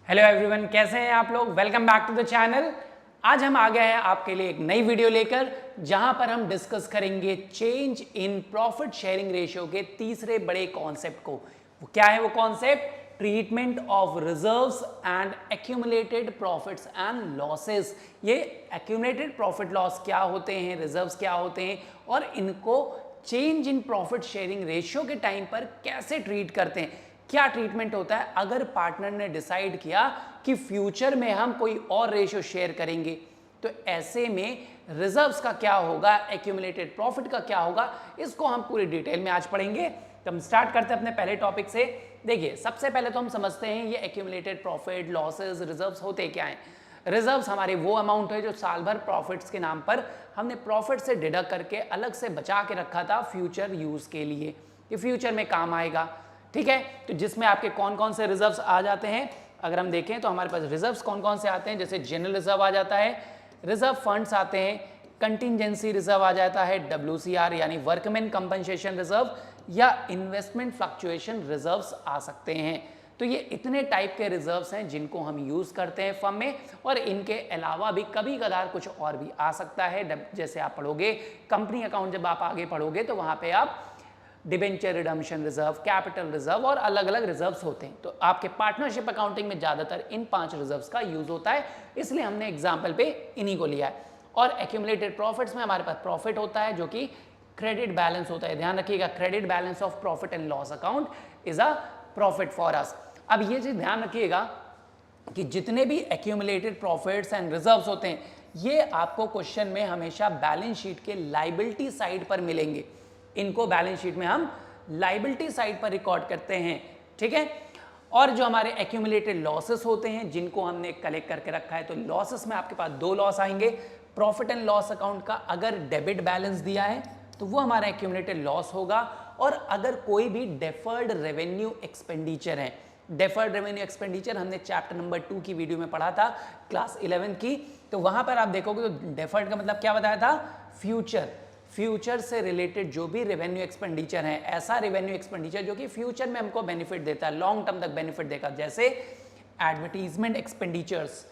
Hello everyone, कैसे हैं आप लोग। Welcome back to the channel. आज हम आ गए हैं आपके लिए एक नई वीडियो लेकर, जहां पर हम डिस्कस करेंगे change in profit sharing ratio के तीसरे बड़े कॉन्सेप्ट को। वो क्या है वो concept? Treatment of reserves and accumulated profits and losses. ये एक्यूमुलेटेड प्रॉफिट लॉस क्या होते हैं, रिजर्व्स क्या होते हैं, और इनको change in profit sharing ratio के टाइम पर कैसे ट्रीट करते हैं। क्या ट्रीटमेंट होता है अगर पार्टनर ने डिसाइड किया कि फ्यूचर में हम कोई और रेशियो शेयर करेंगे, तो ऐसे में रिजर्व्स का क्या होगा, एक्यूमुलेटेड प्रॉफिट का क्या होगा, इसको हम पूरी डिटेल में आज पढ़ेंगे। तो हम स्टार्ट करते हैं अपने पहले टॉपिक से। देखिए, सबसे पहले तो हम समझते हैं ये एक्यूमुलेटेड प्रॉफिट, लॉसेस, रिजर्व्स होते क्या हैं। रिजर्व्स हमारे वो अमाउंट है जो साल भर प्रॉफिट्स के नाम पर हमने प्रॉफिट से डिडक्ट करके अलग से बचा के रखा था फ्यूचर यूज के लिए, ये फ्यूचर में काम आएगा। ठीक है, तो जिसमें आपके कौन कौन से रिजर्व्स आ जाते हैं, अगर हम देखें तो हमारे पास रिजर्व्स कौन कौन से आते हैं। जैसे जनरल रिजर्व आ जाता है, रिजर्व फंड्स आते हैं, कंटिजेंसी रिजर्व आ जाता है, WCR यानी वर्कमैन कंपनसेशन रिजर्व, या इन्वेस्टमेंट फ्लक्चुएशन रिजर्व्स आ सकते हैं। तो ये इतने टाइप के रिजर्व्स हैं जिनको हम यूज करते हैं फर्म में, और इनके अलावा भी कभी कभार कुछ और भी आ सकता है। जैसे आप पढ़ोगे कंपनी अकाउंट, जब आप आगे पढ़ोगे तो वहां पे आप debenture redemption reserve, capital reserve और अलग अलग रिजर्व्स होते हैं। तो आपके पार्टनरशिप अकाउंटिंग में ज्यादातर इन 5 रिजर्व्स का यूज होता है, इसलिए हमने एग्जांपल पे इन्हीं को लिया है। और एक्यूमुलेटेड प्रॉफिट्स में हमारे पास प्रॉफिट होता है जो कि क्रेडिट बैलेंस होता है। ध्यान रखिएगा, credit balance of profit and loss account is a profit for us. अब ये चीज ध्यान रखिएगा कि जितने भी एक्यूमुलेटेड प्रॉफिट्स एंड रिजर्व्स होते हैं, ये आपको क्वेश्चन में हमेशा बैलेंस शीट के लायबिलिटी साइड पर मिलेंगे। इनको बैलेंस शीट में हम लायबिलिटी साइड पर रिकॉर्ड करते हैं। ठीक है, और जो हमारे एक्यूमुलेटेड लॉसेस होते हैं जिनको हमने कलेक्ट करके रखा है, तो लॉसेस में आपके पास 2 लॉस आएंगे। प्रॉफिट एंड लॉस अकाउंट का अगर डेबिट बैलेंस दिया है तो वो हमारा एक्यूमुलेटेड लॉस होगा, और अगर कोई भी डेफर्ड रेवेन्यू एक्सपेंडिचर है, डेफर्ड रेवेन्यू एक्सपेंडिचर हमने चैप्टर नंबर 2 की वीडियो में पढ़ा था, क्लास 11 की, तो वहां पर आप देखोगे तो डेफर्ड का मतलब क्या बताया था, फ्यूचर से रिलेटेड जो भी रेवेन्यू एक्सपेंडिचर है, ऐसा रेवेन्यू एक्सपेंडिचर जो कि फ्यूचर में हमको बेनिफिट देता है, लॉन्ग टर्म तक बेनिफिट देगा। जैसे एडवर्टीजमेंट एक्सपेंडिचर्स,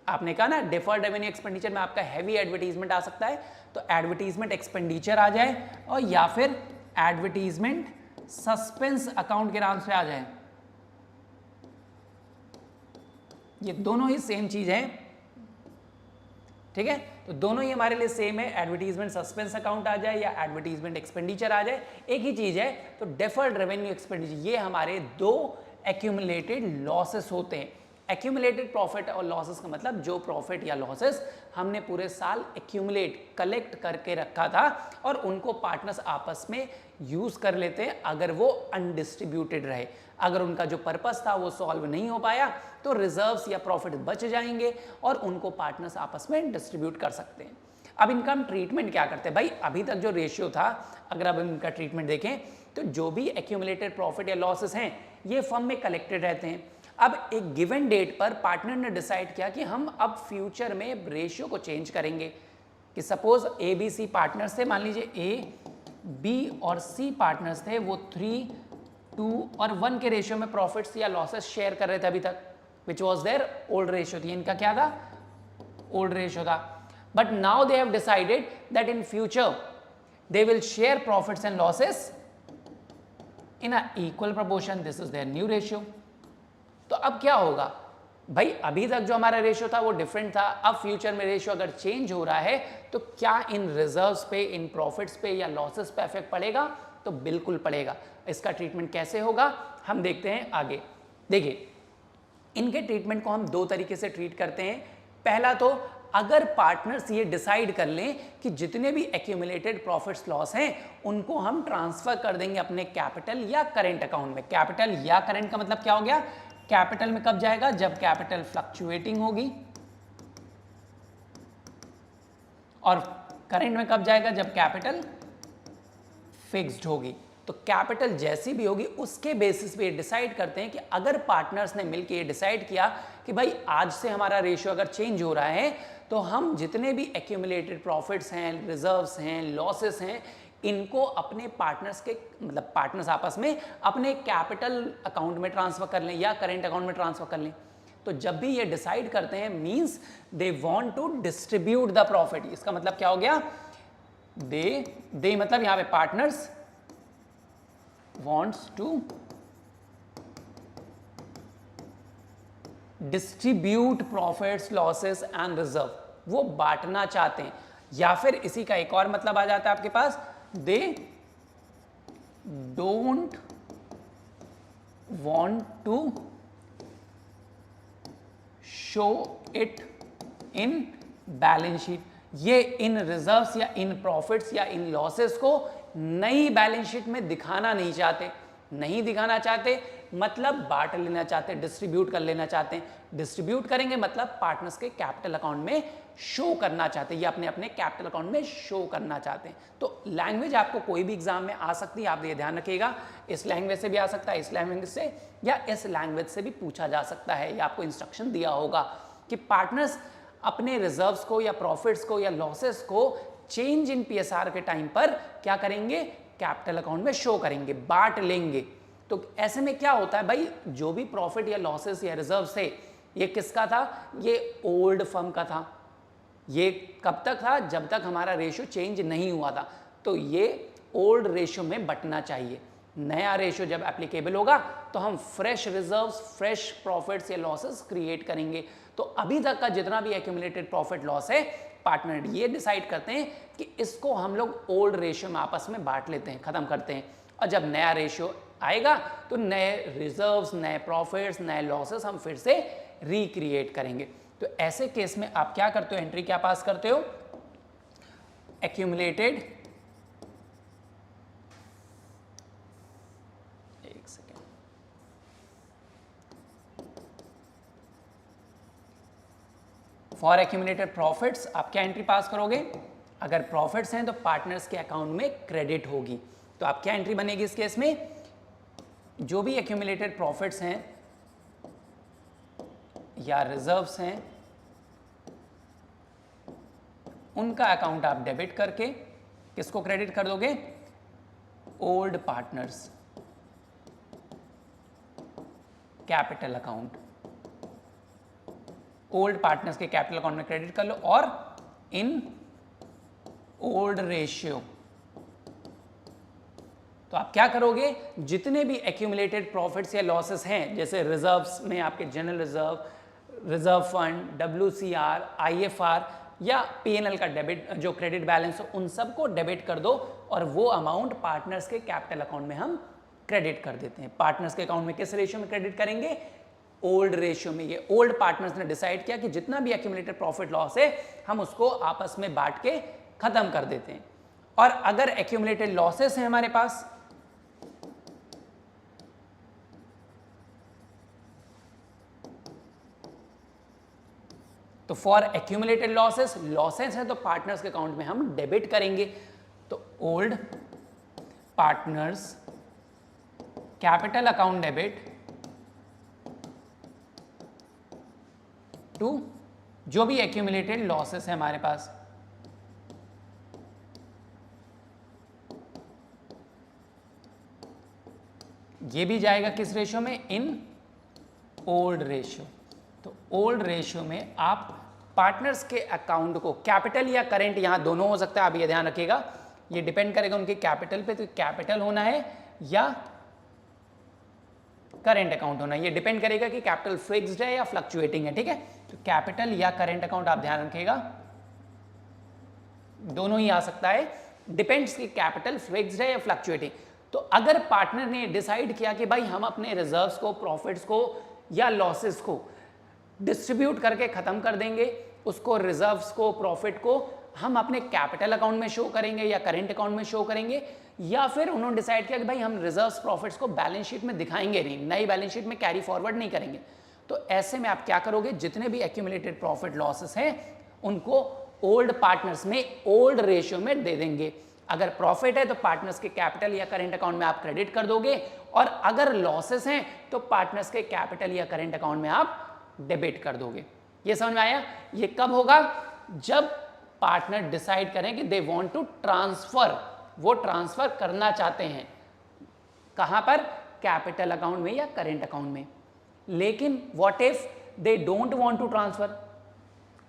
आपने कहा ना डेफर्ड रेवेन्यू एक्सपेंडिचर में आपका हैवी एडवर्टीजमेंट आ सकता है, तो एडवर्टीजमेंट एक्सपेंडिचर आ जाए, और या फिर एडवर्टीजमेंट सस्पेंस अकाउंट के नाम से आ जाए। ये दोनों ही सेम चीज है। ठीक है, तो दोनों ही हमारे लिए सेम है, एडवर्टीजमेंट सस्पेंस अकाउंट आ जाए या एडवर्टीजमेंट एक्सपेंडिचर आ जाए, एक ही चीज है। तो डेफर्ड रेवेन्यू एक्सपेंडिचर, ये हमारे 2 एक्यूमुलेटेड लॉसेस होते हैं। एक्यूमुलेटेड प्रॉफिट और लॉसेस का मतलब जो प्रॉफिट या लॉसेस हमने पूरे साल एक्यूमुलेट कलेक्ट करके रखा था और उनको पार्टनर्स आपस में यूज कर लेते हैं अगर वो अनडिस्ट्रीब्यूटेड रहे। अगर उनका जो पर्पस था वो सॉल्व नहीं हो पाया तो रिजर्व्स या प्रॉफिट बच जाएंगे और उनको पार्टनर्स आपस में डिस्ट्रीब्यूट कर सकते हैं। अब इनका हम ट्रीटमेंट क्या करते हैं भाई, अभी तक जो रेशियो था, अगर अब इनका ट्रीटमेंट देखें तो जो भी एक्यूमुलेटेड प्रॉफिट या लॉसेस हैं ये फर्म में कलेक्टेड रहते हैं। अब एक गिवन डेट पर पार्टनर ने डिसाइड किया कि हम अब फ्यूचर में रेशियो को चेंज करेंगे, कि सपोज ABC पार्टनर्स थे, मान लीजिए A, B और C पार्टनर्स थे, वो 3, 2 और 1 के रेशियो में प्रॉफिट्स या लॉसेस शेयर कर रहे थे अभी तक, which was their old ratio थी। इनका क्या था, ओल्ड रेशियो था। But now they have decided that in future they will share profits and losses in a equal proportion, this is their new ratio. तो अब क्या होगा भाई, अभी तक जो हमारा रेशियो था वो डिफरेंट था, अब फ्यूचर में रेशियो अगर चेंज हो रहा है तो क्या इन रिजर्व्स पे, इन प्रॉफिट्स पे या लॉसेस पे इफेक्ट पड़ेगा? तो बिल्कुल पड़ेगा। इसका ट्रीटमेंट कैसे होगा हम देखते हैं आगे। देखिए, इनके ट्रीटमेंट को हम 2 तरीके से ट्रीट करते हैं। पहला तो अगर पार्टनर्स ये डिसाइड कर लें कि जितने भी एक्यूमुलेटेड प्रॉफिट्स लॉस हैं उनको हम ट्रांसफर कर देंगे अपने कैपिटल या करेंट अकाउंट में। कैपिटल या करेंट का मतलब क्या हो गया, कैपिटल में कब जाएगा, जब कैपिटल फ्लक्चुएटिंग होगी, और करेंट में कब जाएगा, जब कैपिटल फिक्स्ड होगी। तो कैपिटल जैसी भी होगी उसके बेसिस पे डिसाइड करते हैं कि अगर पार्टनर्स ने मिलकर ये डिसाइड किया कि भाई आज से हमारा रेशियो अगर चेंज हो रहा है तो हम जितने भी एक्यूमुलेटेड प्रॉफिट्स हैं, रिजर्व्स हैं, लॉसेस हैं, इनको अपने पार्टनर्स के, मतलब पार्टनर्स आपस में अपने कैपिटल अकाउंट में ट्रांसफर कर लें या करेंट अकाउंट में ट्रांसफर कर लें। तो जब भी ये डिसाइड करते हैं means they want to distribute the profit. इसका मतलब क्या हो गया, दे मतलब यहां पे partners wants to distribute profits losses and reserve, वो बांटना चाहते हैं। या फिर इसी का एक और मतलब आ जाता है आपके पास, they don't want to show it in balance sheet. ये इन रिजर्व्स या इन प्रॉफिट्स या इन लॉसेस को नई बैलेंस शीट में दिखाना नहीं चाहते। नहीं दिखाना चाहते मतलब बांट लेना चाहते, डिस्ट्रीब्यूट कर लेना चाहते हैं। डिस्ट्रीब्यूट करेंगे मतलब पार्टनर्स के कैपिटल अकाउंट में शो करना चाहते हैं या अपने अपने कैपिटल अकाउंट में शो करना चाहते हैं। तो लैंग्वेज आपको कोई भी एग्जाम में आ सकती है, आप ये ध्यान रखिएगा। इस लैंग्वेज से भी आ सकता है, इस लैंग्वेज से या इस लैंग्वेज से भी पूछा जा सकता है। या आपको इंस्ट्रक्शन दिया होगा कि पार्टनर्स अपने रिजर्व्स को या प्रॉफिट्स को या लॉसेस को चेंज इन पीएसआर के टाइम पर क्या करेंगे, कैपिटल अकाउंट में शो करेंगे, बांट लेंगे। तो ऐसे में क्या होता है भाई, जो भी प्रॉफिट या लॉसेस या रिजर्व्स थे ये किसका था, ये ओल्ड फर्म का था। ये कब तक था, जब तक हमारा रेशियो चेंज नहीं हुआ था। तो ये ओल्ड रेशियो में बंटना चाहिए। नया रेशियो जब एप्लीकेबल होगा तो हम फ्रेश रिजर्व्स, फ्रेश प्रॉफिट्स या लॉसेस क्रिएट करेंगे। तो अभी तक का जितना भी एक्यूमुलेटेड प्रॉफिट लॉस है, पार्टनर ये डिसाइड करते हैं कि इसको हम लोग ओल्ड रेशियो में आपस में बांट लेते हैं, खत्म करते हैं। और जब नया रेशियो आएगा तो नए रिजर्व्स, नए प्रॉफिट्स, नए लॉसेस हम फिर से रिक्रिएट करेंगे। तो ऐसे केस में आप क्या करते हो, एंट्री क्या पास करते हो, एक्यूमुलेटेड, एक सेकेंड, फॉर एक्यूमुलेटेड प्रॉफिट्स आप क्या एंट्री पास करोगे, अगर प्रॉफिट्स हैं तो पार्टनर्स के अकाउंट में क्रेडिट होगी। तो आप क्या एंट्री बनेगी इस केस में, जो भी एक्यूमुलेटेड प्रॉफिट्स हैं या रिजर्व्स हैं उनका अकाउंट आप डेबिट करके किसको क्रेडिट कर दोगे, old partners capital account. Old partners के कैपिटल अकाउंट में क्रेडिट कर लो और इन ओल्ड रेशियो। तो आप क्या करोगे, जितने भी एक्यूमुलेटेड प्रॉफिट्स या लॉसेस हैं, जैसे रिजर्व्स में आपके general reserve, reserve fund, WCR, IFR या PNL का डेबिट, जो क्रेडिट बैलेंस हो, उन सबको डेबिट कर दो और वो अमाउंट पार्टनर्स के कैपिटल अकाउंट में हम क्रेडिट कर देते हैं। पार्टनर्स के अकाउंट में किस रेशियो में क्रेडिट करेंगे, ओल्ड रेशियो में। ये ओल्ड पार्टनर्स ने डिसाइड किया कि जितना भी एक्यूमुलेटेड प्रॉफिट लॉस है हम उसको आपस में बांट के खत्म कर देते हैं। और अगर एक्यूमुलेटेड लॉसेस हैं हमारे पास, तो फॉर एक्यूमुलेटेड लॉसेस, लॉसेस है तो पार्टनर्स के अकाउंट में हम डेबिट करेंगे। तो old partners capital account debit to जो भी एक्यूमुलेटेड लॉसेस है हमारे पास। ये भी जाएगा किस रेशियो में, इन ओल्ड रेशियो। तो ओल्ड रेशियो में आप पार्टनर्स के अकाउंट को, कैपिटल या करेंट यहां दोनों हो सकता है, आप ये ध्यान रखिएगा, ये डिपेंड करेगा उनके कैपिटल पे। तो कैपिटल होना है या करेंट अकाउंट होना है, ये डिपेंड करेगा कि कैपिटल फिक्स्ड है या फ्लक्चुएटिंग है। ठीक है, तो कैपिटल या करेंट अकाउंट आप ध्यान रखिएगा, दोनों ही आ सकता है, डिपेंड्स कि कैपिटल फिक्स्ड है या फ्लक्चुएटिंग। तो अगर पार्टनर ने डिसाइड किया कि भाई हम अपने रिजर्व्स को, प्रॉफिट्स को या लॉसेस को डिस्ट्रीब्यूट करके खत्म कर देंगे, उसको रिजर्व्स को, प्रॉफिट को हम अपने कैपिटल अकाउंट में शो करेंगे या करेंट अकाउंट में शो करेंगे, या फिर उन्होंने डिसाइड किया कि भाई हम रिजर्व्स, प्रॉफिट्स को बैलेंस शीट में दिखाएंगे नहीं, नई बैलेंस शीट में कैरी फॉरवर्ड नहीं करेंगे। तो ऐसे में आप क्या करोगे, जितने भी एक्यूमुलेटेड प्रॉफिट लॉसेस हैं उनको ओल्ड पार्टनर्स में ओल्ड रेशियो में दे देंगे। अगर प्रॉफिट है तो पार्टनर्स के कैपिटल या करेंट अकाउंट में आप क्रेडिट कर दोगे, और अगर लॉसेस हैं तो पार्टनर्स के कैपिटल या करेंट अकाउंट में आप डेबिट कर दोगे। ये समझ में आया? ये कब होगा, जब पार्टनर डिसाइड करें कि दे वांट टू ट्रांसफर, वो ट्रांसफर करना चाहते हैं कहां पर, कैपिटल अकाउंट में या करेंट अकाउंट में। लेकिन what if they don't want to transfer,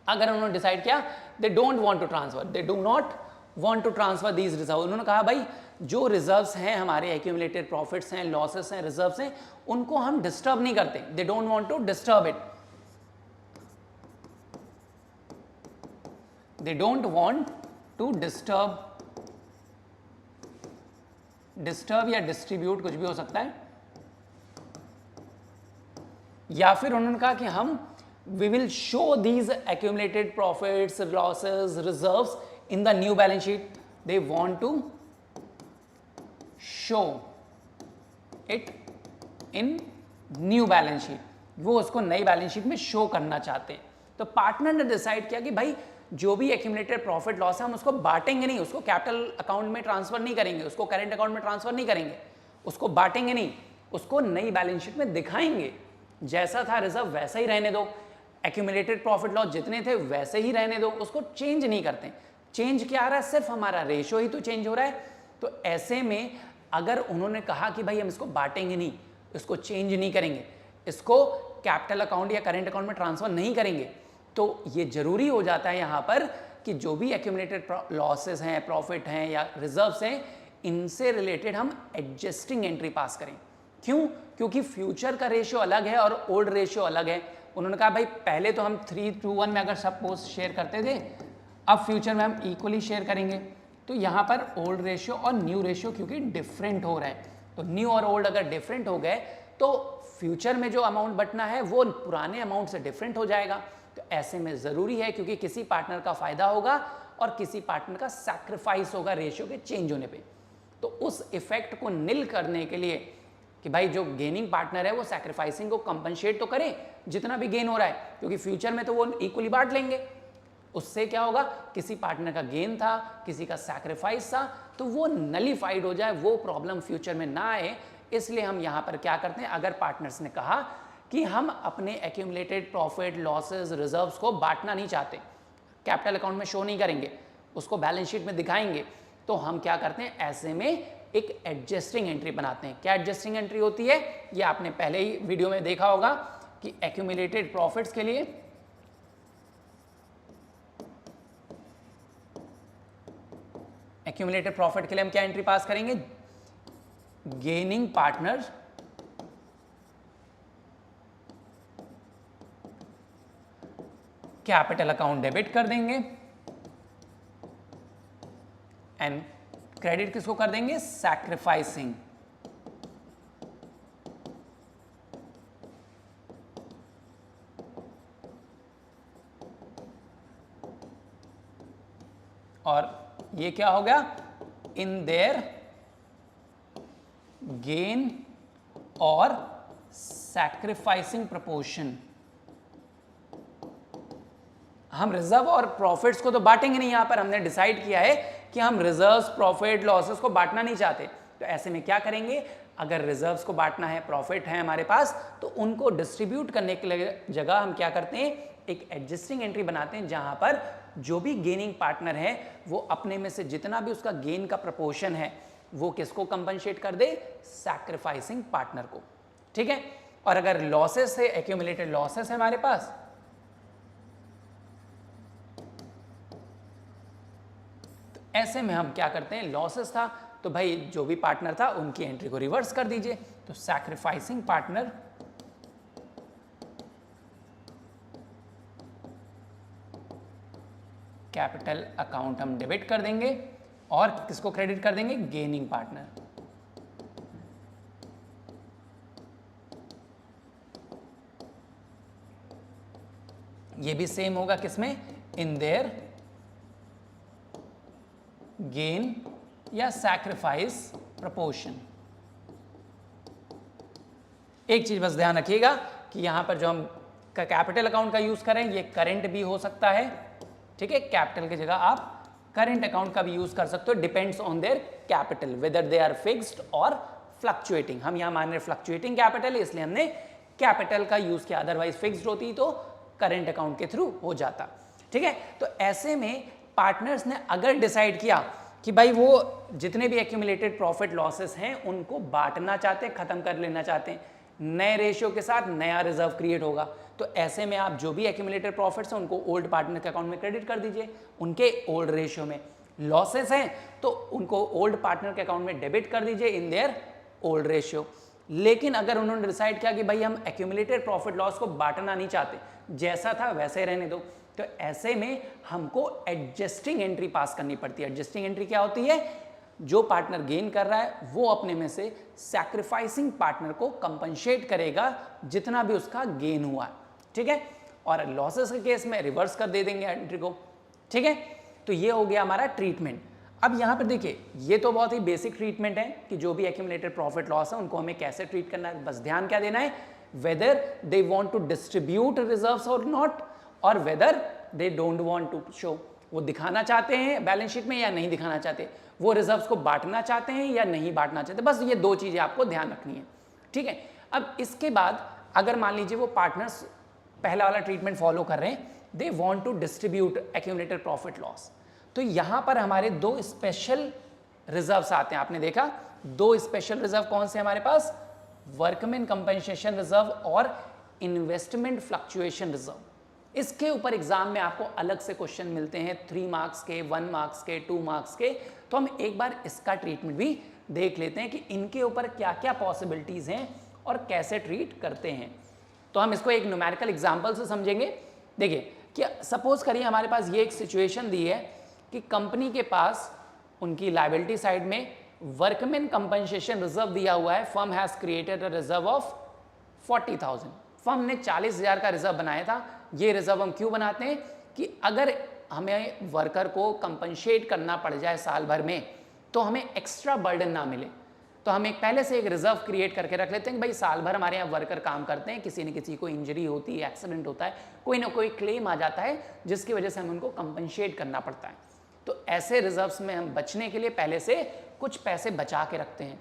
अगर उन्होंने डिसाइड किया they don't want to transfer, they do not want to transfer these reserve, उन्होंने कहा भाई जो रिजर्व्स हैं हमारे एक्यूमुलेटेड प्रॉफिट्स हैं, लॉसेस हैं, रिजर्व्स हैं, उनको हम डिस्टर्ब नहीं करते, they don't want to disturb it, they don't want to disturb या डिस्ट्रीब्यूट, कुछ भी हो सकता है, या फिर उन्होंने कहा कि हम we will show these accumulated profits, losses, reserves in the new balance sheet. They want to show it in new balance sheet. वो उसको नई बैलेंस शीट में शो करना चाहते हैं। तो पार्टनर ने डिसाइड किया कि भाई जो भी एक्यूमुलेटेड प्रॉफिट लॉस है हम उसको बांटेंगे नहीं, उसको कैपिटल अकाउंट में ट्रांसफर नहीं करेंगे, उसको करेंट अकाउंट में ट्रांसफर नहीं करेंगे, उसको बांटेंगे नहीं, उसको नई बैलेंस शीट में दिखाएंगे। जैसा था रिजर्व वैसा ही रहने दो, एक्यूमुलेटेड प्रॉफिट लॉस जितने थे वैसे ही रहने दो, उसको चेंज नहीं करते। चेंज क्या आ रहा है, सिर्फ हमारा रेशो ही तो चेंज हो रहा है। तो ऐसे में अगर उन्होंने कहा कि भाई हम इसको बांटेंगे नहीं, इसको चेंज नहीं करेंगे, इसको कैपिटल अकाउंट या करेंट अकाउंट में ट्रांसफर नहीं करेंगे, तो ये जरूरी हो जाता है यहाँ पर कि जो भी एक्यूमुलेटेड लॉसेस हैं, प्रॉफिट हैं या रिजर्व्स हैं, इनसे रिलेटेड हम एडजस्टिंग एंट्री पास करें। क्यों? क्योंकि फ्यूचर का रेशियो अलग है और ओल्ड रेशियो अलग है। उन्होंने कहा भाई पहले तो हम 3:1 में अगर सपोज शेयर करते थे, अब फ्यूचर में हम इक्वली शेयर करेंगे। तो यहाँ पर ओल्ड रेशियो और न्यू रेशियो क्योंकि डिफरेंट हो रहा है, तो न्यू और ओल्ड अगर डिफरेंट हो गए तो फ्यूचर में जो अमाउंट बटना है वो पुराने अमाउंट से डिफरेंट हो जाएगा। तो ऐसे में ज़रूरी है, क्योंकि किसी पार्टनर का फायदा होगा और किसी पार्टनर का सैक्रिफाइस होगा रेशियो के चेंज होने पे। तो उस इफेक्ट को निल करने के लिए कि भाई जो गेनिंग पार्टनर है वो सैक्रिफाइसिंग को कंपनसेट तो करे जितना भी गेन हो रहा है, क्योंकि फ्यूचर में तो वो इक्वली बांट लेंगे। उससे क्या होगा, किसी पार्टनर का गेन था, किसी का सैक्रिफाइस था, तो वो नलीफाइड हो जाए, वो प्रॉब्लम फ्यूचर में ना आए। इसलिए हम यहाँ पर क्या करते हैं, अगर पार्टनर्स ने कहा कि हम अपने एक्यूमुलेटेड प्रॉफिट, लॉसेस, रिजर्व्स को बांटना नहीं चाहते, कैपिटल अकाउंट में शो नहीं करेंगे, उसको बैलेंस शीट में दिखाएंगे, तो हम क्या करते हैं, ऐसे में एक एडजस्टिंग एंट्री बनाते हैं। क्या एडजस्टिंग एंट्री होती है, ये आपने पहले ही वीडियो में देखा होगा कि एक्यूमुलेटेड प्रॉफिट्स के लिए हम क्या एंट्री पास करेंगे, gaining partner capital account debit कर देंगे एंड क्रेडिट किसको कर देंगे, सैक्रिफाइसिंग। और ये क्या हो गया, इन देयर गेन और सैक्रिफाइसिंग प्रोपोर्शन। हम रिजर्व और प्रॉफिट्स को तो बांटेंगे नहीं, यहां पर हमने डिसाइड किया है कि हम रिजर्व्स, प्रॉफिट, लॉसेस को बांटना नहीं चाहते। तो ऐसे में क्या करेंगे, अगर रिजर्व्स को बांटना है, प्रॉफिट है हमारे पास, तो उनको डिस्ट्रीब्यूट करने के जगह हम क्या करते हैं, एक एडजस्टिंग एंट्री बनाते हैं, जहां पर जो भी गेनिंग पार्टनर है वो अपने में से जितना भी उसका गेन का प्रपोर्शन है वो किसको कंपनसेट कर दे, सैक्रिफाइसिंग पार्टनर को। ठीक है। और अगर लॉसेस है, एक्यूमुलेटेड लॉसेस है हमारे पास, ऐसे में हम क्या करते हैं, लॉसेस था तो भाई जो भी पार्टनर था उनकी एंट्री को रिवर्स कर दीजिए। तो सैक्रिफाइसिंग पार्टनर कैपिटल अकाउंट हम डेबिट कर देंगे और किसको क्रेडिट कर देंगे, गेनिंग पार्टनर। ये भी सेम होगा किसमें, इन देयर गेन या सैक्रिफाइस प्रोपोर्शन। एक चीज बस ध्यान रखिएगा कि यहां पर जो हम कैपिटल अकाउंट का यूज करें ये करेंट भी हो सकता है। ठीक है, कैपिटल की जगह आप करेंट अकाउंट का भी यूज कर सकते हो, depends on their capital whether they are fixed और फ्लक्चुएटिंग। हम यहां मान रहे फ्लक्चुएटिंग कैपिटल, इसलिए हमने कैपिटल का यूज किया, अदरवाइज फिक्स्ड होती तो करेंट अकाउंट के थ्रू हो जाता। ठीक है, तो ऐसे में पार्टनर्स ने अगर डिसाइड किया कि भाई वो जितने भी एक्यूमुलेटेड प्रॉफिट लॉसेस हैं उनको बांटना चाहते हैं, खत्म कर लेना चाहते हैं, नए रेशियो के साथ नया रिजर्व क्रिएट होगा, तो ऐसे में आप जो भी एक्यूमुलेटेड प्रॉफिट्स हैं उनको ओल्ड पार्टनर के अकाउंट में क्रेडिट कर दीजिए उनके ओल्ड रेशियो में, लॉसेस हैं तो उनको ओल्ड पार्टनर के अकाउंट में डेबिट कर दीजिए इन देयर ओल्ड रेशियो। लेकिन अगर उन्होंने डिसाइड किया कि भाई हम एक्यूमुलेटेड प्रॉफिट लॉस को बांटना नहीं चाहते, जैसा था वैसे रहने दो, तो ऐसे में हमको एडजस्टिंग एंट्री पास करनी पड़ती है। एडजस्टिंग एंट्री क्या होती है? जो पार्टनर गेन कर रहा है वो अपने में से सैक्रिफाइसिंग पार्टनर को कंपनसेट करेगा जितना भी उसका गेन हुआ, ठीक है, और लॉसेस के केस में रिवर्स कर दे देंगे एंट्री को, ठीक है। तो ये हो गया हमारा ट्रीटमेंट। अब यहां पर देखिए ये तो बहुत ही बेसिक ट्रीटमेंट है कि जो भी एक्यूमुलेटेड प्रॉफिट लॉस है उनको हमें कैसे ट्रीट करना है, बस ध्यान क्या देना है, whether they want to distribute reserves और नॉट, और whether they don't want to show, वो दिखाना चाहते हैं बैलेंस शीट में या नहीं दिखाना चाहते, वो रिजर्व्स को बांटना चाहते हैं या नहीं बांटना चाहते, बस ये दो चीजें आपको ध्यान रखनी है, ठीक है। अब इसके बाद अगर मान लीजिए वो पार्टनर्स पहला वाला ट्रीटमेंट फॉलो कर रहे हैं, they want to distribute accumulated profit loss, तो यहां पर हमारे दो स्पेशल रिजर्व्स आते हैं। आपने देखा दो स्पेशल रिजर्व कौन से हमारे पास, वर्कमैन कंपनसेशन रिजर्व और इन्वेस्टमेंट फ्लक्चुएशन रिजर्व। इसके ऊपर एग्जाम में आपको अलग से क्वेश्चन मिलते हैं 3 मार्क्स के, 1 मार्क्स के, 2 मार्क्स के, तो हम एक बार इसका ट्रीटमेंट भी देख लेते हैं कि इनके ऊपर क्या क्या पॉसिबिलिटीज हैं और कैसे ट्रीट करते हैं। तो हम इसको एक न्यूमेरिकल एग्जांपल से समझेंगे। देखिए कि सपोज करिए हमारे पास ये एक सिचुएशन दी है कि कंपनी के पास उनकी लायबिलिटी साइड में वर्कमैन कंपनसेशन रिजर्व दिया हुआ है, firm has created a reserve of 40,000, firm ने 40,000 का रिजर्व बनाया था। ये रिजर्व हम क्यों बनाते हैं कि अगर हमें वर्कर को कंपनसेट करना पड़ जाए साल भर में तो हमें एक्स्ट्रा बर्डन ना मिले, तो हम एक पहले से एक रिजर्व क्रिएट करके रख लेते हैं कि भाई साल भर हमारे यहाँ वर्कर काम करते हैं, किसी न किसी को इंजरी होती है, एक्सीडेंट होता है, कोई ना कोई क्लेम आ जाता है जिसकी वजह से हमें उनको कंपनसेट करना पड़ता है। तो ऐसे रिजर्व्स में हम बचने के लिए पहले से कुछ पैसे बचा के रखते हैं।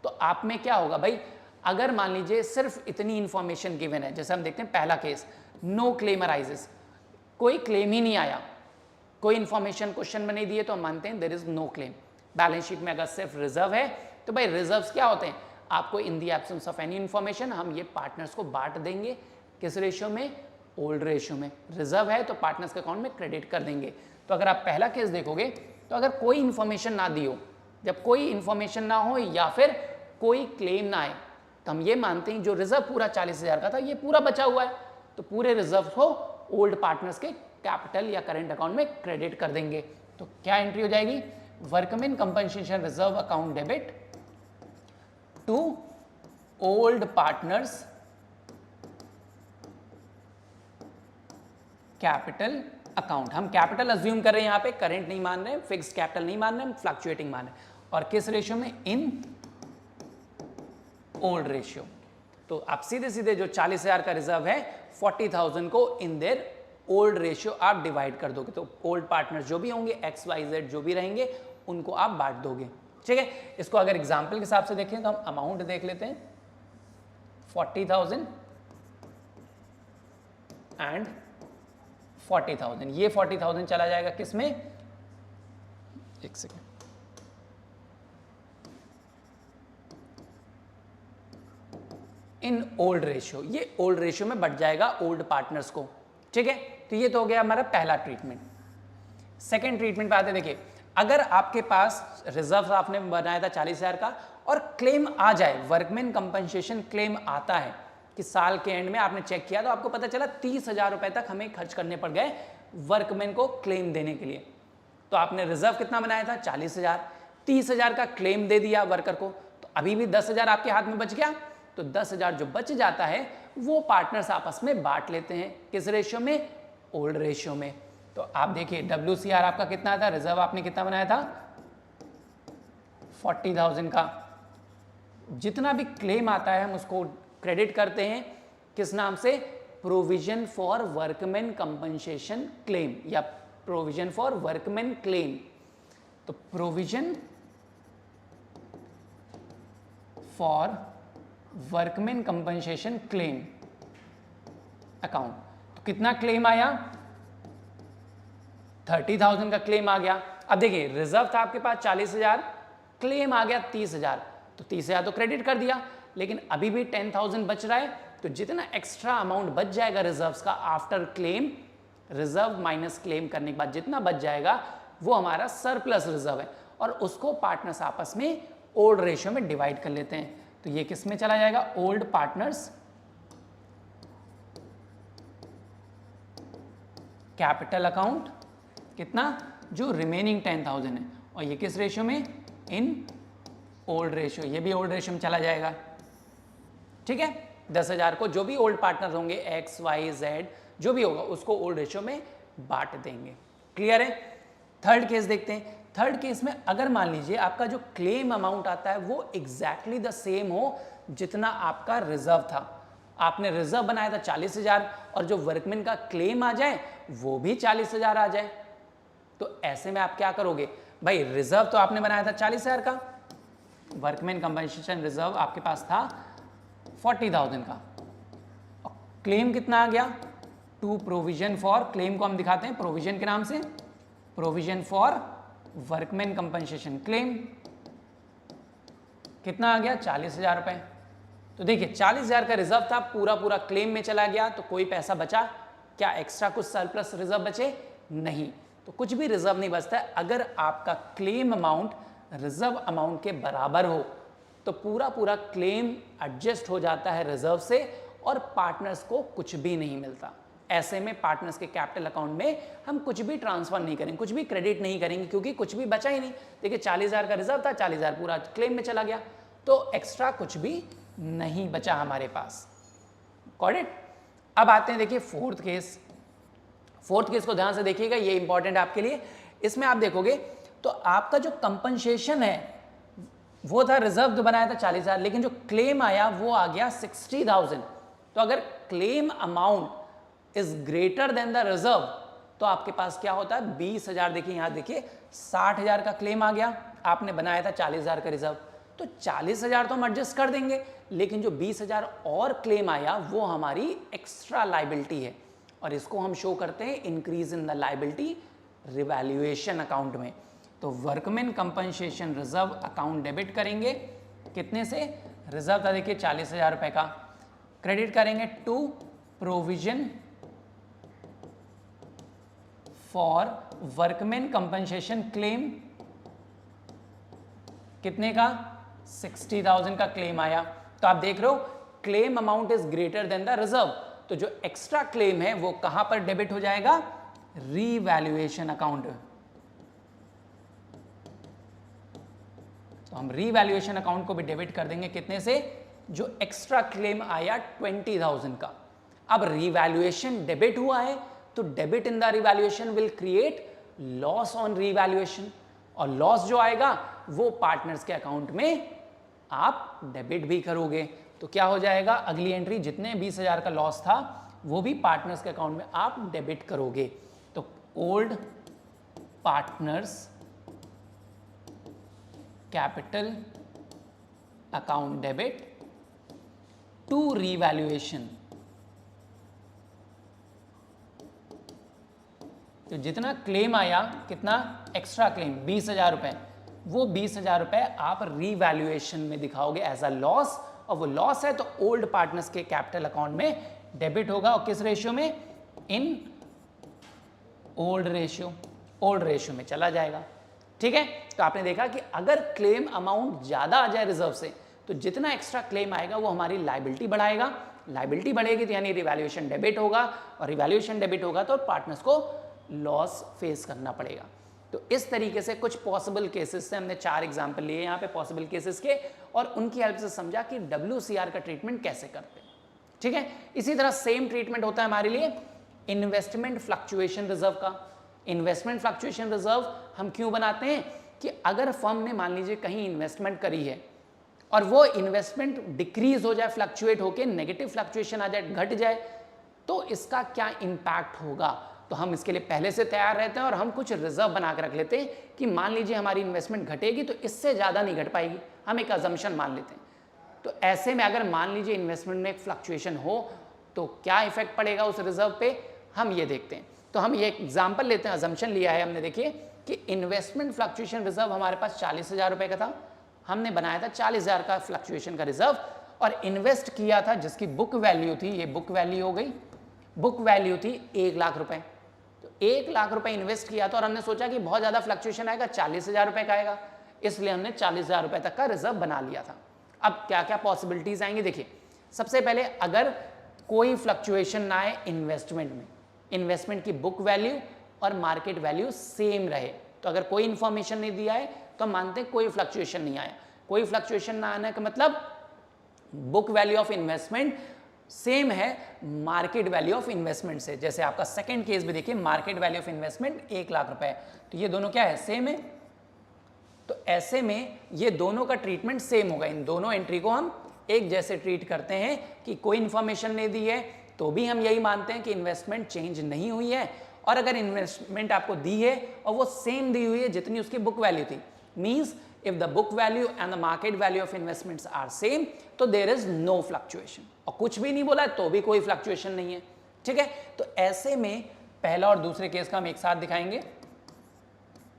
तो आप में क्या होगा भाई, अगर मान लीजिए सिर्फ इतनी इंफॉर्मेशन गिवन है, जैसे हम देखते हैं पहला केस, नो क्लेम अराइजेस, कोई क्लेम ही नहीं आया, कोई इंफॉर्मेशन क्वेश्चन में नहीं दिए, तो हम मानते हैं there is no claim. Balance sheet में अगर सिर्फ रिजर्व है तो भाई रिजर्व्स क्या होते हैं, आपको in the absence of any information हम ये पार्टनर्स को बांट देंगे, किस रेशियो में, ओल्ड रेशियो में। रिजर्व है तो पार्टनर्स के अकाउंट में क्रेडिट कर देंगे। तो अगर आप पहला केस देखोगे तो अगर कोई इंफॉर्मेशन ना दी हो, जब कोई इंफॉर्मेशन ना हो या फिर कोई क्लेम ना आए, तो हम ये मानते हैं जो रिजर्व पूरा 40,000 का था ये पूरा बचा हुआ है, तो पूरे रिजर्व को ओल्ड पार्टनर्स के कैपिटल या करेंट अकाउंट में क्रेडिट कर देंगे। तो क्या एंट्री हो जाएगी, workman compensation reserve account debit to old partners capital account. हम कैपिटल अज्यूम कर रहे हैं, यहाँ पे करेंट नहीं मान रहे हैं, फिक्स्ड कैपिटल नहीं मान रहे हैं, फ्लक्चुएटिंग मान रहे हैं, और किस रेशियो में, इन ओल्ड रेशियो। तो आप सीधे सीधे जो 40,000 का रिजर्व है 40,000 को इन देयर ओल्ड रेशियो आप डिवाइड कर दोगे, तो ओल्ड पार्टनर्स जो भी होंगे XYZ जो भी रहेंगे उनको आप बांट दोगे, ठीक है। इसको अगर एग्जांपल के हिसाब से देखें तो हम अमाउंट देख लेते हैं, 40,000 एंड 40,000, ये 40,000 चला जाएगा किस में, एक सेकेंड, इन ओल्ड रेशियो, ये ओल्ड रेशियो में बढ़ जाएगा ओल्ड पार्टनर्स को, ठीक है। तो ये तो हो गया हमारा पहला ट्रीटमेंट। सेकेंड ट्रीटमेंट पे आते, देखिए अगर आपके पास रिजर्व आपने बनाया था 40,000 का और क्लेम आ जाए, वर्कमैन कंपनसेशन क्लेम आता है कि साल के एंड में आपने चेक किया तो आपको पता चला 30,000 रुपए तक हमें खर्च करने पड़ गए वर्कमैन को क्लेम देने के लिए, तो आपने रिजर्व कितना बनाया था 40,000, 30,000 का क्लेम दे दिया वर्कर को, तो अभी भी 10,000 आपके हाथ में बच गया, तो 10,000 जो बच जाता है वो पार्टनर्स आपस में बांट लेते हैं, किस रेशियो में, ओल्ड रेशियो में। तो आप देखिए WCR आपका कितना था, रिजर्व आपने कितना बनाया था 40,000 का, जितना भी क्लेम आता है हम उसको क्रेडिट करते हैं किस नाम से, provision for workman compensation claim या प्रोविजन फॉर वर्कमैन क्लेम। तो provision for workman compensation claim account, तो कितना क्लेम आया, 30,000 का क्लेम आ गया। अब देखिए रिजर्व था आपके पास 40,000, क्लेम आ गया 30,000, तो 30,000 तो क्रेडिट कर दिया, लेकिन अभी भी 10,000 बच रहा है, तो जितना एक्स्ट्रा अमाउंट बच जाएगा रिजर्व्स का after claim, reserve minus claim करने के बाद जितना बच जाएगा वो हमारा सरप्लस रिजर्व है, और उसको पार्टनर्स आपस में ओल्ड रेशियो में डिवाइड कर लेते हैं। तो ये किस में चला जाएगा, ओल्ड पार्टनर्स कैपिटल अकाउंट, कितना, जो रिमेनिंग 10,000 है, और ये किस रेशियो में, इन ओल्ड रेशियो, ये भी ओल्ड रेशियो में चला जाएगा। ठीक है, 10,000 को जो भी ओल्ड पार्टनर होंगे एक्स वाई जेड जो भी होगा उसको ओल्ड रेशियो में बांट देंगे। क्लियर है। थर्ड केस देखते हैं। थर्ड केस में अगर मान लीजिए आपका जो क्लेम अमाउंट आता है वो एग्जैक्टली द सेम हो जितना आपका रिजर्व था, आपने रिजर्व बनाया था 40,000 और जो वर्कमैन का क्लेम आ जाए वो भी 40,000 आ जाए, तो ऐसे में आप क्या करोगे भाई, रिजर्व तो आपने बनाया था 40,000 का, वर्कमैन कंपनसेशन रिजर्व आपके पास था 40,000 का, क्लेम कितना आ गया, टू प्रोविजन फॉर, क्लेम को हम दिखाते हैं प्रोविजन के नाम से, provision for workman compensation claim, कितना आ गया 40,000 रुपए। तो देखिए 40,000 का रिजर्व था, पूरा पूरा क्लेम में चला गया, तो कोई पैसा बचा क्या, एक्स्ट्रा कुछ सरप्लस रिजर्व बचे, नहीं, तो कुछ भी रिजर्व नहीं बचता है। अगर आपका क्लेम अमाउंट रिजर्व अमाउंट के बराबर हो तो पूरा पूरा क्लेम एडजस्ट हो जाता है रिजर्व से और पार्टनर्स को कुछ भी नहीं मिलता। ऐसे में पार्टनर्स के कैपिटल अकाउंट में हम कुछ भी ट्रांसफर नहीं करेंगे, कुछ भी क्रेडिट नहीं करेंगे, क्योंकि कुछ भी बचा ही नहीं। देखिए 40,000 का रिजर्व था, 40,000 पूरा क्लेम में चला गया, तो एक्स्ट्रा कुछ भी नहीं बचा हमारे पास। Got it. अब आते हैं देखिए फोर्थ केस। फोर्थ केस को ध्यान से देखिएगा, ये इंपॉर्टेंट है आपके लिए। इसमें आप देखोगे तो आपका जो कंपनसेशन है वो था, रिजर्व जो बनाया था 40,000, लेकिन जो क्लेम आया वो आ गया 60,000। तो अगर claim amount is greater than the reserve तो आपके पास क्या होता है 20,000। देखिए यहां देखिए 60,000 का क्लेम आ गया, आपने बनाया था 40,000 का रिजर्व, तो 40,000 तो हम एडजस्ट कर देंगे, लेकिन जो 20,000 और क्लेम आया वो हमारी एक्स्ट्रा लायबिलिटी है, और इसको हम शो करते हैं increase in the liability revaluation account में। तो workman compensation reserve account debit करेंगे, कितने से, रिजर्व था देखिए 40,000 रुपए का, क्रेडिट करेंगे to provision for workman compensation claim, कितने का 60,000 का क्लेम आया। तो आप देख रहे हो claim amount is greater than the reserve, तो जो एक्स्ट्रा क्लेम है वो कहां पर डेबिट हो जाएगा, रीवैल्यूएशन अकाउंट। तो हम रीवैल्यूएशन अकाउंट को भी डेबिट कर देंगे, कितने से, जो एक्स्ट्रा क्लेम आया 20,000 का। अब रीवैल्यूएशन डेबिट हुआ है तो debit in the revaluation will create loss on revaluation, और लॉस जो आएगा वो पार्टनर्स के अकाउंट में आप डेबिट भी करोगे। तो क्या हो जाएगा, अगली एंट्री जितने 20,000 का लॉस था वो भी पार्टनर्स के अकाउंट में आप डेबिट करोगे। तो old partners capital account debit to revaluation, तो जितना क्लेम आया, कितना एक्स्ट्रा क्लेम 20,000 रुपए, वो 20,000 रुपए आप रीवैल्यूएशन में दिखाओगे एज अ लॉस, और वो लॉस है तो ओल्ड पार्टनर्स के कैपिटल अकाउंट में डेबिट होगा, और किस रेशियो में, in old ratio, old ratio में चला जाएगा। ठीक है, तो आपने देखा कि अगर क्लेम अमाउंट ज्यादा आ जाए रिजर्व से तो जितना एक्स्ट्रा क्लेम आएगा वो हमारी लायबिलिटी बढ़ाएगा, लायबिलिटी बढ़ेगी तो यानी रिवैल्यूएशन डेबिट होगा, और रिवैल्यूएशन डेबिट होगा तो पार्टनर्स को लॉस फेस करना पड़ेगा। तो इस तरीके से कुछ पॉसिबल केसेस से हमने 4 एग्जांपल लिए यहाँ पे पॉसिबल केसेस के, और उनकी हेल्प से समझा कि WCR का ट्रीटमेंट कैसे करते हैं। ठीक है, इसी तरह सेम ट्रीटमेंट होता है हमारे लिए इन्वेस्टमेंट फ्लक्चुएशन रिजर्व का। इन्वेस्टमेंट फ्लक्चुएशन रिजर्व हम क्यों बनाते हैं कि अगर फर्म ने मान लीजिए कहीं इन्वेस्टमेंट करी है और वो इन्वेस्टमेंट डिक्रीज हो जाए, फ्लक्चुएट होकर नेगेटिव फ्लक्चुएशन आ जाए, घट जाए, तो इसका क्या इम्पैक्ट होगा, तो हम इसके लिए पहले से तैयार रहते हैं और हम कुछ रिजर्व बना के रख लेते हैं कि मान लीजिए हमारी इन्वेस्टमेंट घटेगी तो इससे ज़्यादा नहीं घट पाएगी, हम एक अजम्पशन मान लेते हैं। तो ऐसे में अगर मान लीजिए इन्वेस्टमेंट में एक फ्लक्चुएशन हो तो क्या इफेक्ट पड़ेगा उस रिजर्व पे, हम ये देखते हैं। तो हम ये एग्जाम्पल लेते हैं, अजम्पशन लिया है हमने, देखिए कि इन्वेस्टमेंट फ्लक्चुएशन रिजर्व हमारे पास 40,000 रुपये का था, हमने बनाया था 40,000 का फ्लक्चुएशन का रिजर्व, और इन्वेस्ट किया था जिसकी बुक वैल्यू थी, ये बुक वैल्यू हो गई, बुक वैल्यू थी 1 लाख रुपए। तो 1 लाख रुपए इन्वेस्ट किया था और हमने सोचा कि बहुत ज्यादा फ्लक्चुएशन आएगा, 40,000 रुपए का आएगा, इसलिए हमने 40,000 रुपए तक का रिजर्व बना लिया था। अब क्या क्या पॉसिबिलिटीज आएंगी देखिए, सबसे पहले अगर कोई फ्लक्चुएशन ना आए इन्वेस्टमेंट में, इन्वेस्टमेंट की बुक वैल्यू और मार्केट वैल्यू सेम रहे, तो अगर कोई इंफॉर्मेशन नहीं दिया है तो हम मानते हैं कोई फ्लक्चुएशन नहीं आया। कोई फ्लक्चुएशन ना आने का मतलब book value of investment same है मार्केट वैल्यू ऑफ इन्वेस्टमेंट से। जैसे आपका सेकंड केस भी देखिए, market value of investment 1 lakh रुपए, तो ये दोनों क्या है, सेम है। तो ऐसे में ये दोनों का ट्रीटमेंट सेम होगा, इन दोनों एंट्री को हम एक जैसे ट्रीट करते हैं कि कोई इंफॉर्मेशन नहीं दी है तो भी हम यही मानते हैं कि इन्वेस्टमेंट चेंज नहीं हुई है, और अगर इन्वेस्टमेंट आपको दी है और वो सेम दी हुई है जितनी उसकी बुक वैल्यू थी, means if the book value and the market value of investments are same, तो there is no fluctuation, और कुछ भी नहीं बोला है तो भी कोई फ्लक्चुएशन नहीं है, ठीक है। तो ऐसे में पहला और दूसरे केस का हम एक साथ दिखाएंगे।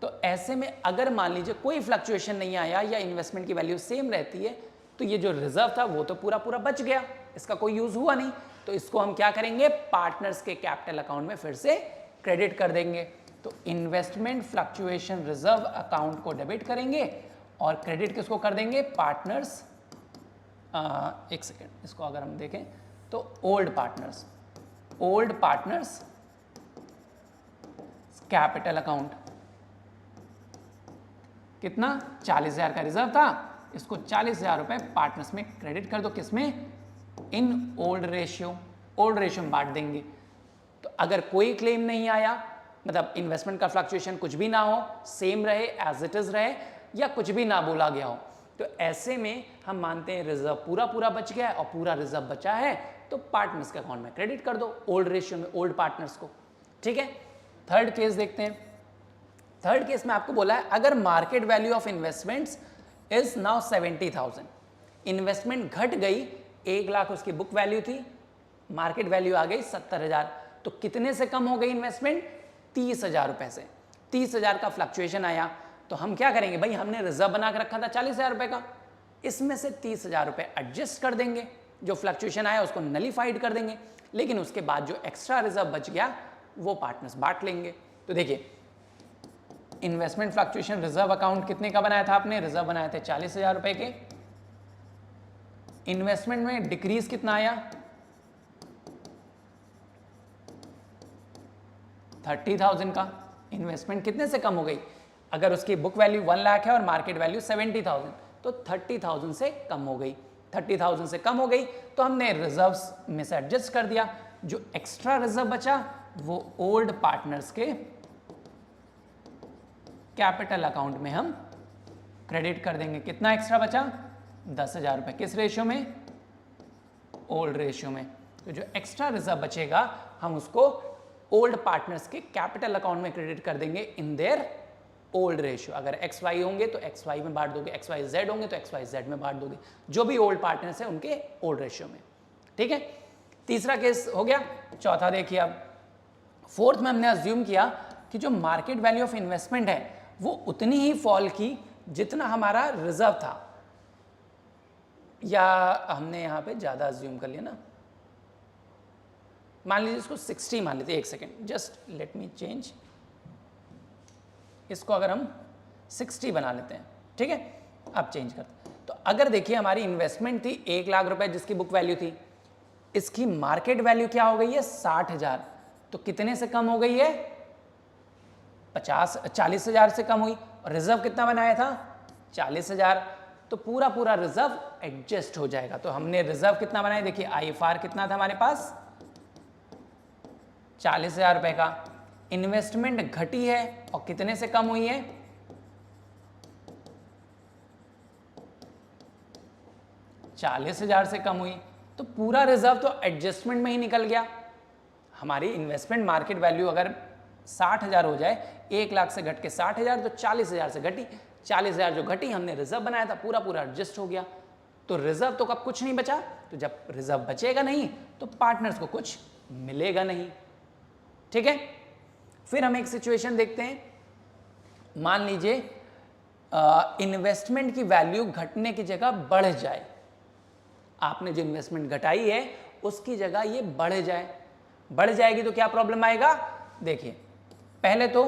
तो ऐसे में अगर मान लीजिए कोई फ्लक्चुएशन नहीं आया या इन्वेस्टमेंट की वैल्यू सेम रहती है, तो ये जो रिजर्व था वो तो पूरा पूरा बच गया, इसका कोई यूज हुआ नहीं, तो इसको हम क्या करेंगे, पार्टनर्स के कैपिटल अकाउंट में फिर से क्रेडिट कर देंगे। तो इन्वेस्टमेंट फ्लक्चुएशन रिजर्व अकाउंट को डेबिट करेंगे और क्रेडिट किसको कर देंगे, पार्टनर्स, एक सेकेंड, इसको अगर हम देखें तो ओल्ड पार्टनर्स कैपिटल अकाउंट, कितना 40,000 का रिजर्व था, इसको 40,000 रुपए पार्टनर्स में क्रेडिट कर दो, किसमें, इन ओल्ड रेशियो में बांट देंगे। तो अगर कोई क्लेम नहीं आया, मतलब इन्वेस्टमेंट का फ्लक्चुएशन कुछ भी ना हो, सेम रहे, एज इट इज रहे, या कुछ भी ना बोला गया हो, तो ऐसे में हम मानते हैं रिजर्व पूरा पूरा बच गया है और पूरा रिजर्व बचा है तो पार्टनर्स के अकाउंट में क्रेडिट कर दो, ओल्ड रेशियो में ओल्ड पार्टनर्स को, ठीक है। थर्ड केस देखते हैं। थर्ड केस में आपको बोला है अगर market value of investments is now 70,000, investment घट गई, 1 लाख उसकी बुक वैल्यू थी, मार्केट वैल्यू आ गई 70,000, तो कितने से कम हो गई इन्वेस्टमेंट, 30,000 रुपए से। 30,000 का फ्लक्चुएशन आया तो हम क्या करेंगे, भाई हमने रिजर्व बना के रखा था 40,000 रुपए का, इसमें से 30,000 रुपए एडजस्ट कर देंगे, जो फ्लक्चुएशन आया उसको नलीफाइड कर देंगे, लेकिन उसके बाद जो एक्स्ट्रा रिजर्व बच गया वो पार्टनर्स बांट लेंगे। तो देखिए, इन्वेस्टमेंट फ्लक्चुएशन रिजर्व अकाउंट कितने का बनाया था आपने, रिजर्व बनाए थे 40,000 रुपए के, इन्वेस्टमेंट में डिक्रीज कितना आया, 30,000 का, इन्वेस्टमेंट कितने से कम हो गई, अगर उसकी बुक वैल्यू 1 लाख है और मार्केट वैल्यू 70,000, तो 30,000 से कम हो गई। 30,000 से कम हो गई तो हमने रिजर्व्स में से एडजस्ट कर दिया, जो एक्स्ट्रा रिजर्व बचा वो ओल्ड पार्टनर्स के कैपिटल अकाउंट में हम क्रेडिट कर देंगे। कितना एक्स्ट्रा बचा, 10,000 रुपए, किस रेशियो में, ओल्ड रेशियो में। तो जो एक्स्ट्रा रिजर्व बचेगा हम उसको ओल्ड पार्टनर्स के कैपिटल अकाउंट में क्रेडिट कर देंगे इन देयर ओल्ड रेशियो। अगर एक्स वाई होंगे तो एक्स वाई में बांट दोगे, एक्स वाई जेड होंगे तो एक्स वाई जेड में बांट दोगे, जो भी ओल्ड पार्टनर्स है उनके ओल्ड रेशियो में, ठीक है। तीसरा केस हो गया। चौथा देखिए, अब फोर्थ में हमने अज्यूम किया कि जो मार्केट वैल्यू ऑफ इन्वेस्टमेंट है वो उतनी ही फॉल की जितना हमारा रिजर्व था, या हमने यहां पे ज्यादा अज्यूम कर लिया ना, मान लीजिए इसको 60 मान लेते हैं, एक second, just let me change, इसको अगर हम 60 बना लेते हैं, ठीक है। अब चेंज करते हैं। तो अगर देखिए हमारी इन्वेस्टमेंट थी 1 लाख रुपए जिसकी बुक वैल्यू थी, इसकी मार्केट वैल्यू क्या हो गई है, 60,000, तो कितने से कम हो गई है, 40,000 से कम हुई, और रिजर्व कितना बनाया था, 40,000, तो पूरा पूरा रिजर्व एडजस्ट हो जाएगा। तो हमने रिजर्व कितना बनाया, देखिए IFR कितना था हमारे पास, 40,000 रुपए का, इन्वेस्टमेंट घटी है और कितने से कम हुई है, 40,000 से कम हुई, तो पूरा रिजर्व तो एडजस्टमेंट में ही निकल गया। हमारी इन्वेस्टमेंट मार्केट वैल्यू अगर 60,000 हो जाए, 1 लाख से घट के 60,000, तो 40,000 से घटी, 40,000 जो घटी हमने रिजर्व बनाया था पूरा पूरा एडजस्ट हो गया। तो रिजर्व तो कब कुछ नहीं बचा, तो जब रिजर्व बचेगा नहीं तो पार्टनर्स को कुछ मिलेगा नहीं, ठीक है। फिर हम एक सिचुएशन देखते हैं, मान लीजिए इन्वेस्टमेंट की वैल्यू घटने की जगह बढ़ जाए। आपने जो इन्वेस्टमेंट घटाई है उसकी जगह ये बढ़ जाएगी तो क्या प्रॉब्लम आएगा? देखिए, पहले तो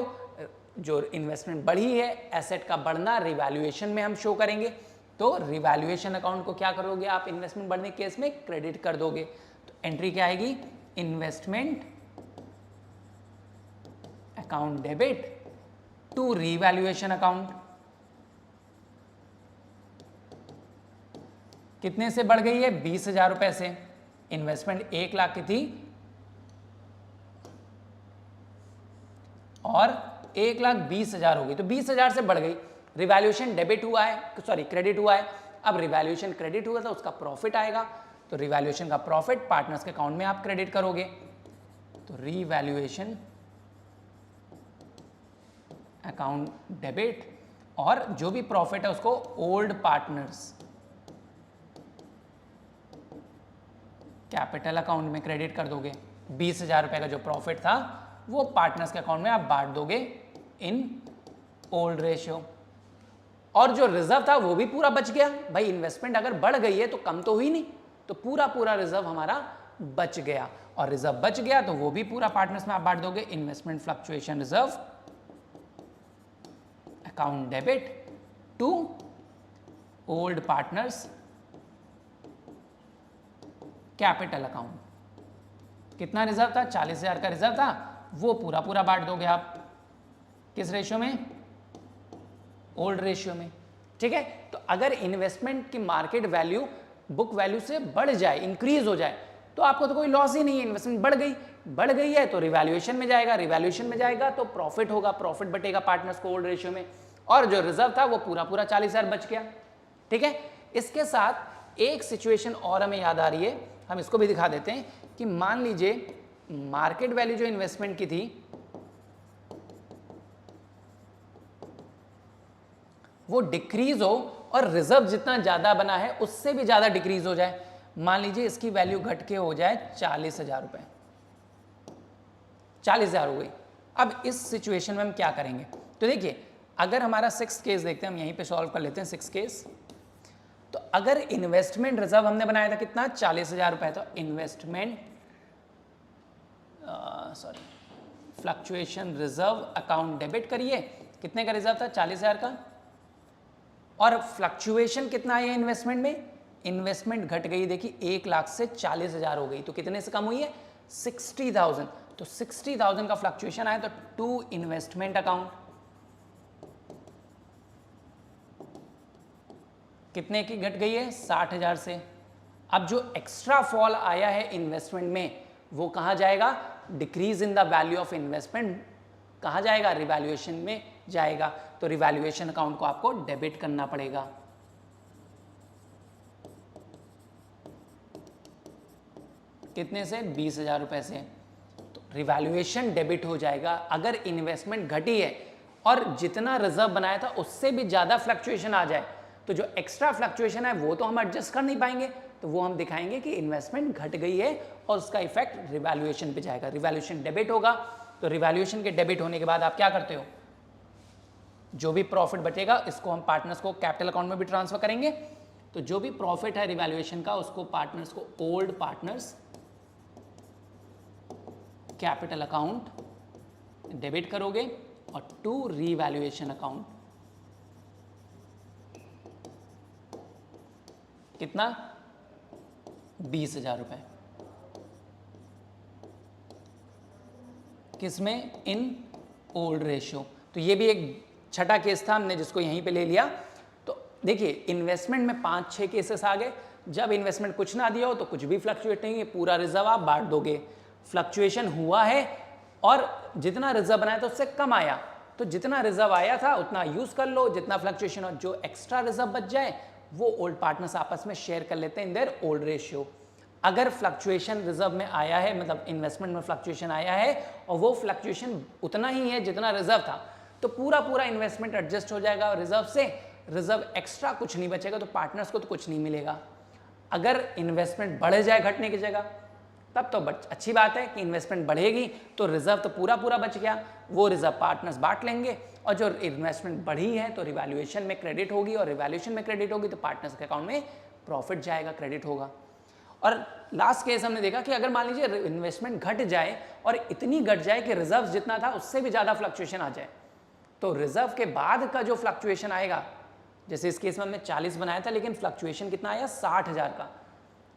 जो इन्वेस्टमेंट बढ़ी है, एसेट का बढ़ना रिवैल्यूएशन में हम शो करेंगे। तो रिवैल्यूएशन अकाउंट को क्या करोगे आप? इन्वेस्टमेंट बढ़ने के केस में क्रेडिट कर दोगे। तो एंट्री क्या आएगी? Investment account debit to revaluation account. कितने से बढ़ गई है? 20,000 रुपए से। इन्वेस्टमेंट 1 लाख की थी और 1,20,000 हो गई, तो 20,000 से बढ़ गई। रिवैल्यूएशन डेबिट हुआ है, सॉरी क्रेडिट हुआ है। अब रिवैल्यूएशन क्रेडिट हुआ था, उसका प्रॉफिट आएगा, तो रिवैल्यूएशन का प्रॉफिट पार्टनर्स के अकाउंट में आप क्रेडिट करोगे। तो रिवैल्यूएशन अकाउंट डेबिट, और जो भी प्रॉफिट है उसको ओल्ड पार्टनर्स कैपिटल अकाउंट में क्रेडिट कर दोगे। 20,000 रुपए का जो प्रॉफिट था वो पार्टनर्स के अकाउंट में आप बांट दोगे इन ओल्ड रेशियो। और जो रिजर्व था वो भी पूरा बच गया। भाई इन्वेस्टमेंट अगर बढ़ गई है तो कम तो हुई नहीं, तो पूरा रिजर्व हमारा बच गया, और रिजर्व बच गया तो वो भी पूरा पार्टनर्स में आप बांट दोगे। Investment fluctuation reserve account debit to old partners capital account. कितना रिजर्व था? 40,000 का रिजर्व था, वो पूरा बांट दोगे आप किस रेशियो में? ओल्ड रेशियो में। ठीक है, तो अगर इन्वेस्टमेंट की मार्केट वैल्यू बुक वैल्यू से बढ़ जाए, इंक्रीज हो जाए, तो आपको तो कोई लॉस ही नहीं है। इन्वेस्टमेंट बढ़ गई है तो रिवैल्यूएशन में जाएगा, रिवैल्यूएशन में जाएगा तो प्रॉफिट होगा, प्रॉफिट बटेगा पार्टनर्स को ओल्ड रेशियो में, और जो रिजर्व था वो पूरा 40,000 बच गया। ठीक है, इसके साथ एक सिचुएशन और हमें याद आ रही है, हम इसको भी दिखा देते हैं कि मान लीजिए मार्केट वैल्यू जो इन्वेस्टमेंट की थी वो डिक्रीज हो और रिजर्व जितना ज्यादा बना है उससे भी ज्यादा डिक्रीज हो जाए। मान लीजिए इसकी वैल्यू घट के हो जाए 40,000 रुपए, 40,000 हो गई। अब इस सिचुएशन में हम क्या करेंगे? तो देखिए, अगर हमारा 6 केस देखते हैं, हम यहीं पे सॉल्व कर लेते हैं 6 केस। तो अगर इन्वेस्टमेंट रिजर्व हमने बनाया था कितना? 40,000 रुपए। तो investment fluctuation reserve account debit करिए। कितने का रिजर्व था? 40,000 का। और फ्लक्चुएशन कितना आया इन्वेस्टमेंट में? इन्वेस्टमेंट घट गई, देखिए 1 लाख से 40,000 हो गई, तो कितने से कम हुई है? 60,000। तो 60,000 का फ्लक्चुएशन आया, तो टू इन्वेस्टमेंट अकाउंट कितने की घट गई है? 60,000 से। अब जो एक्स्ट्रा फॉल आया है इन्वेस्टमेंट में वो कहां जाएगा? Decrease in the value of investment कहां जाएगा? रिवैल्यूएशन में जाएगा। तो रिवैल्यूएशन अकाउंट को आपको डेबिट करना पड़ेगा। कितने से? 20,000 रुपए से। तो रिवैल्यूएशन डेबिट हो जाएगा। अगर इन्वेस्टमेंट घटी है और जितना रिजर्व बनाया था उससे भी ज्यादा फ्लक्चुएशन आ जाए, तो जो एक्स्ट्रा फ्लक्चुएशन है वो तो हम एडजस्ट कर नहीं पाएंगे, तो वो हम दिखाएंगे कि इन्वेस्टमेंट घट गई है और उसका इफेक्ट रिवैल्यूएशन पे जाएगा। रिवैल्यूएशन डेबिट होगा, तो रिवैल्यूएशन के डेबिट होने के बाद आप क्या करते हो? जो भी प्रॉफिट बचेगा इसको हम पार्टनर्स को कैपिटल अकाउंट में भी ट्रांसफर करेंगे। तो जो भी प्रॉफिट है रिवैल्यूएशन का उसको पार्टनर्स को old partners capital account debit करोगे और टू रिवैल्यूएशन अकाउंट कितना? 20,000 रुपए। किसमें? In old ratio. तो ये भी एक छठा केस था, हमने जिसको यहीं पे ले लिया। तो देखिए, इन्वेस्टमेंट में 5-6 केसेस आ गए। जब इन्वेस्टमेंट कुछ ना दिया हो तो कुछ भी फ्लक्चुएट नहीं है, पूरा रिजर्व आप बांट दोगे। फ्लक्चुएशन हुआ है और जितना रिजर्व बनाया था उससे कम आया, तो जितना रिजर्व आया था उतना यूज कर लो, जितना फ्लक्चुएशन हो, जो एक्स्ट्रा रिजर्व बच जाए वो ओल्ड पार्टनर्स आपस में शेयर कर लेते हैं इन देयर ओल्ड रेशियो। अगर फ्लक्चुएशन रिजर्व में आया है, मतलब इन्वेस्टमेंट में फ्लक्चुएशन आया है और वो फ्लक्चुएशन उतना ही है जितना रिजर्व था, तो पूरा इन्वेस्टमेंट एडजस्ट हो जाएगा और रिजर्व से रिजर्व एक्स्ट्रा कुछ नहीं बचेगा, तो पार्टनर्स को तो कुछ नहीं मिलेगा। अगर इन्वेस्टमेंट बढ़ जाए घटने की जगह, तब तो अच्छी बात है कि इन्वेस्टमेंट बढ़ेगी तो रिजर्व तो पूरा बच गया, वो रिजर्व पार्टनर्स बांट लेंगे, और जो इन्वेस्टमेंट बढ़ी है तो रिवैल्यूएशन में क्रेडिट होगी, और रिवैल्यूएशन में क्रेडिट होगी तो पार्टनर्स के अकाउंट में प्रॉफिट जाएगा, क्रेडिट होगा। और लास्ट केस हमने देखा कि अगर मान लीजिए इन्वेस्टमेंट घट जाए और इतनी घट जाए कि रिजर्व जितना था उससे भी ज़्यादा फ्लक्चुएशन आ जाए, तो रिजर्व के बाद का जो फ्लक्चुएशन आएगा, जैसे इस केस में हमने 40 बनाया था लेकिन फ्लक्चुएशन कितना आया 60,000 का,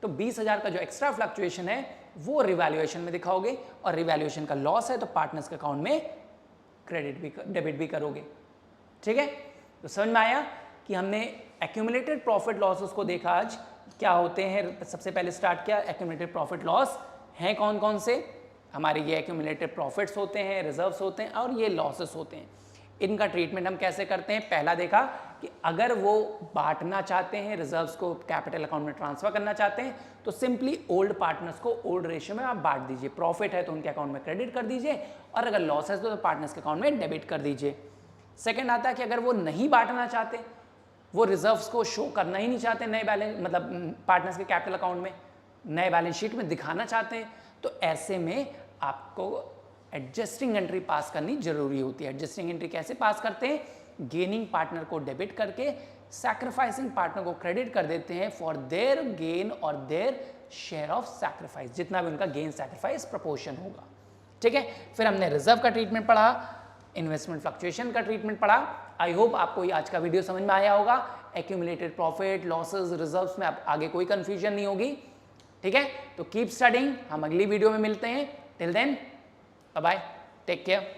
तो 20,000 का जो एक्स्ट्रा फ्लक्चुएशन है वो रिवैल्यूएशन में दिखाओगे, और रिवैल्यूएशन का लॉस है तो पार्टनर्स के अकाउंट में क्रेडिट भी डेबिट भी करोगे। ठीक है, तो समझ में आया कि हमने एक्यूमुलेटेड प्रॉफिट लॉसेस को देखा आज क्या होते हैं। सबसे पहले स्टार्ट किया एक्यूमुलेटेड प्रॉफिट लॉस हैं कौन कौन से, हमारे ये एक्यूमुलेटेड प्रॉफिट्स होते हैं, रिजर्व्स होते हैं और ये लॉसेस होते हैं। इनका ट्रीटमेंट हम कैसे करते हैं, पहला देखा कि अगर वो बांटना चाहते हैं, रिजर्व्स को कैपिटल अकाउंट में ट्रांसफर करना चाहते हैं, तो सिंपली ओल्ड पार्टनर्स को ओल्ड रेशियो में आप बांट दीजिए। प्रॉफिट है तो उनके अकाउंट में क्रेडिट कर दीजिए और अगर लॉस है तो पार्टनर्स के अकाउंट में डेबिट कर दीजिए। सेकेंड आता है कि अगर वो नहीं बांटना चाहते, वो रिजर्व्स को शो करना ही नहीं चाहते नए बैलेंस मतलब पार्टनर्स के कैपिटल अकाउंट में, नए बैलेंस शीट में दिखाना चाहते हैं, तो ऐसे में आपको एडजस्टिंग एंट्री पास करनी जरूरी होती है। एडजस्टिंग एंट्री कैसे पास करते हैं, गेनिंग पार्टनर को डेबिट करके सैक्रिफाइसिंग पार्टनर को क्रेडिट कर देते हैं फॉर देयर गेन और देयर शेयर ऑफ सैक्रिफाइस, जितना भी उनका गेन सैक्रिफाइस प्रपोर्शन होगा। ठीक है, फिर हमने रिजर्व का ट्रीटमेंट पढ़ा, इन्वेस्टमेंट फ्लक्चुएशन का ट्रीटमेंट पढ़ा। आई होप आपको ये आज का वीडियो समझ में आया होगा। एक्यूमुलेटेड प्रॉफिट, लॉसेस, रिजर्व्स में आगे कोई कंफ्यूजन नहीं होगी। ठीक है, तो कीप स्टडिंग, हम अगली वीडियो में मिलते हैं। Till then bye bye, take care.